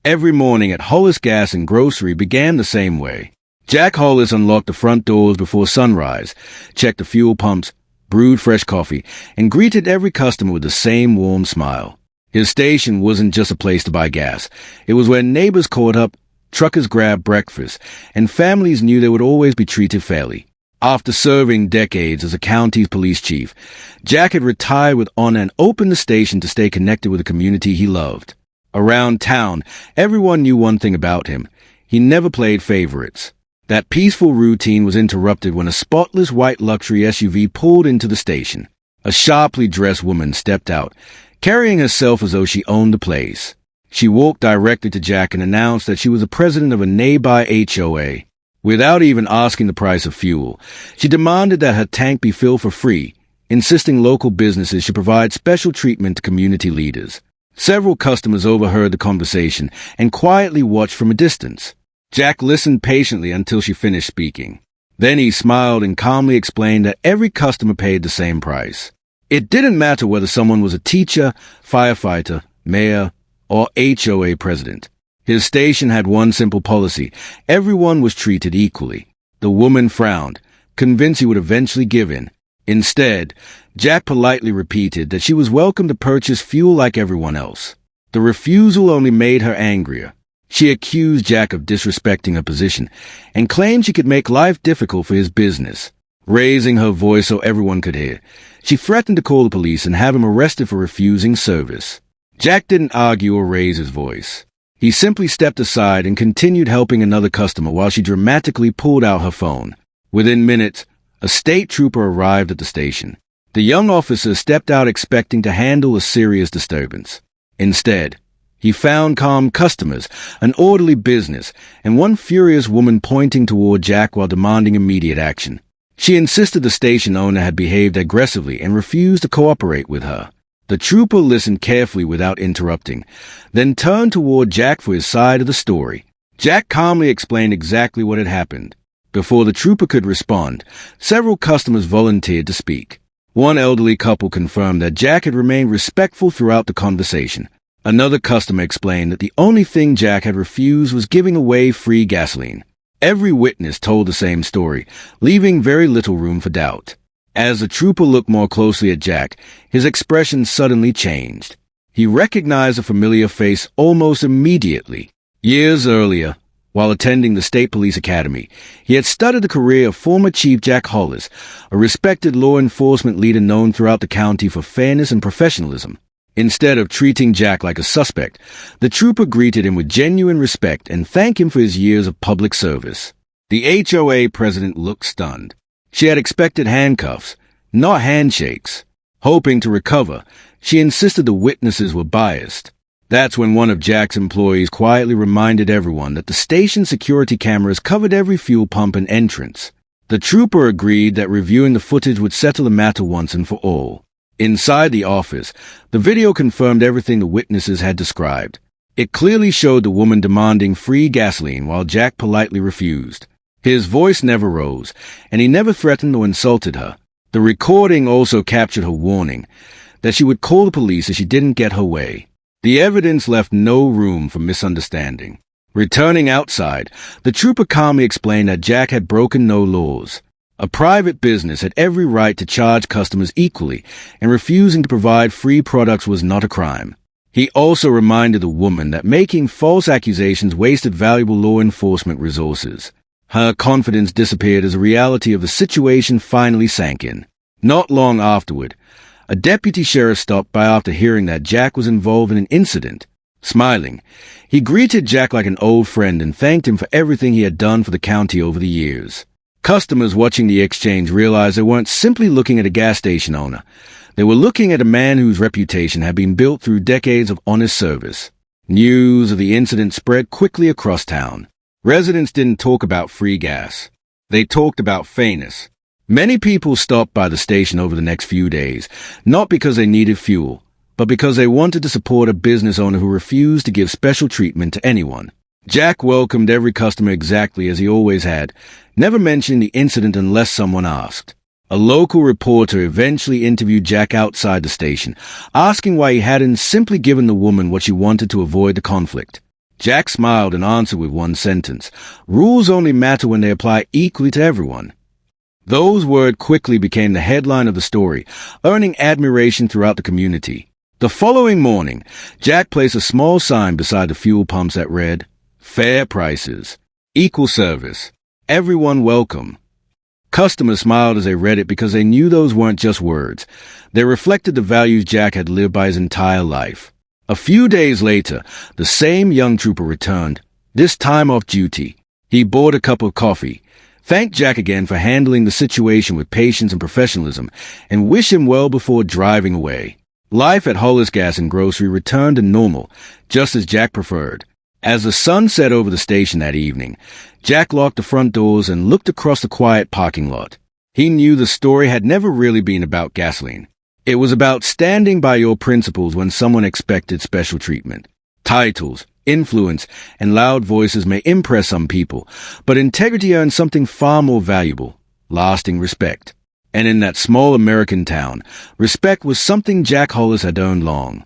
Every morning at Hollis Gas and Grocery began the same way. Jack Hollis unlocked the front doors before sunrise, checked the fuel pumps, brewed fresh coffee, and greeted every customer with the same warm smile. His station wasn't just a place to buy gas. It was where neighbors caught up, truckers grabbed breakfast, and families knew they would always be treated fairly. After serving decades as a county's police chief, Jack had retired with honor and opened the station to stay connected with the community he loved. Around town, everyone knew one thing about him. He never played favorites. That peaceful routine was interrupted when a spotless white luxury SUV pulled into the station. A sharply dressed woman stepped out, carrying herself as though she owned the place. She walked directly to Jack and announced that she was the president of a nearby HOA. Without even asking the price of fuel, she demanded that her tank be filled for free, insisting local businesses should provide special treatment to community leaders. Several customers overheard the conversation and quietly watched from a distance. Jack listened patiently until she finished speaking. Then he smiled and calmly explained that every customer paid the same price. It didn't matter whether someone was a teacher, firefighter, mayor, or HOA president. His station had one simple policy. Everyone was treated equally. The woman frowned, convinced he would eventually give in. Instead, Jack politely repeated that she was welcome to purchase fuel like everyone else. The refusal only made her angrier. She accused Jack of disrespecting her position and claimed she could make life difficult for his business. Raising her voice so everyone could hear, she threatened to call the police and have him arrested for refusing service. Jack didn't argue or raise his voice. He simply stepped aside and continued helping another customer while she dramatically pulled out her phone. Within minutes, a state trooper arrived at the station. The young officer stepped out expecting to handle a serious disturbance. Instead, he found calm customers, an orderly business, and one furious woman pointing toward Jack while demanding immediate action. She insisted the station owner had behaved aggressively and refused to cooperate with her. The trooper listened carefully without interrupting, then turned toward Jack for his side of the story. Jack calmly explained exactly what had happened. Before the trooper could respond, several customers volunteered to speak. One elderly couple confirmed that Jack had remained respectful throughout the conversation. Another customer explained that the only thing Jack had refused was giving away free gasoline. Every witness told the same story, leaving very little room for doubt. As the trooper looked more closely at Jack, his expression suddenly changed. He recognized a familiar face almost immediately. Years earlier, while attending the State Police Academy, he had studied the career of former Chief Jack Hollis, a respected law enforcement leader known throughout the county for fairness and professionalism. Instead of treating Jack like a suspect, the trooper greeted him with genuine respect and thanked him for his years of public service. The HOA president looked stunned. She had expected handcuffs, not handshakes. Hoping to recover, she insisted the witnesses were biased. That's when one of Jack's employees quietly reminded everyone that the station security cameras covered every fuel pump and entrance. The trooper agreed that reviewing the footage would settle the matter once and for all. Inside the office, the video confirmed everything the witnesses had described. It clearly showed the woman demanding free gasoline while Jack politely refused. His voice never rose, and he never threatened or insulted her. The recording also captured her warning that she would call the police if she didn't get her way. The evidence left no room for misunderstanding. Returning outside, the trooper calmly explained that Jack had broken no laws. A private business had every right to charge customers equally, and refusing to provide free products was not a crime. He also reminded the woman that making false accusations wasted valuable law enforcement resources. Her confidence disappeared as the reality of the situation finally sank in. Not long afterward, a deputy sheriff stopped by after hearing that Jack was involved in an incident. Smiling, he greeted Jack like an old friend and thanked him for everything he had done for the county over the years. Customers watching the exchange realized they weren't simply looking at a gas station owner. They were looking at a man whose reputation had been built through decades of honest service. News of the incident spread quickly across town. Residents didn't talk about free gas. They talked about fairness. Many people stopped by the station over the next few days, not because they needed fuel, but because they wanted to support a business owner who refused to give special treatment to anyone. Jack welcomed every customer exactly as he always had, never mentioning the incident unless someone asked. A local reporter eventually interviewed Jack outside the station, asking why he hadn't simply given the woman what she wanted to avoid the conflict. Jack smiled and answered with one sentence. Rules only matter when they apply equally to everyone. Those words quickly became the headline of the story, earning admiration throughout the community. The following morning, Jack placed a small sign beside the fuel pumps that read, "Fair prices, equal service, everyone welcome." Customers smiled as they read it because they knew those weren't just words. They reflected the values Jack had lived by his entire life. A few days later, the same young trooper returned, this time off duty. He bought a cup of coffee, thanked Jack again for handling the situation with patience and professionalism, and wished him well before driving away. Life at Hollis Gas and Grocery returned to normal, just as Jack preferred. As the sun set over the station that evening, Jack locked the front doors and looked across the quiet parking lot. He knew the story had never really been about gasoline. It was about standing by your principles when someone expected special treatment. Titles, influence, and loud voices may impress some people, but integrity earns something far more valuable, lasting respect. And in that small American town, respect was something Jack Hollis had earned long.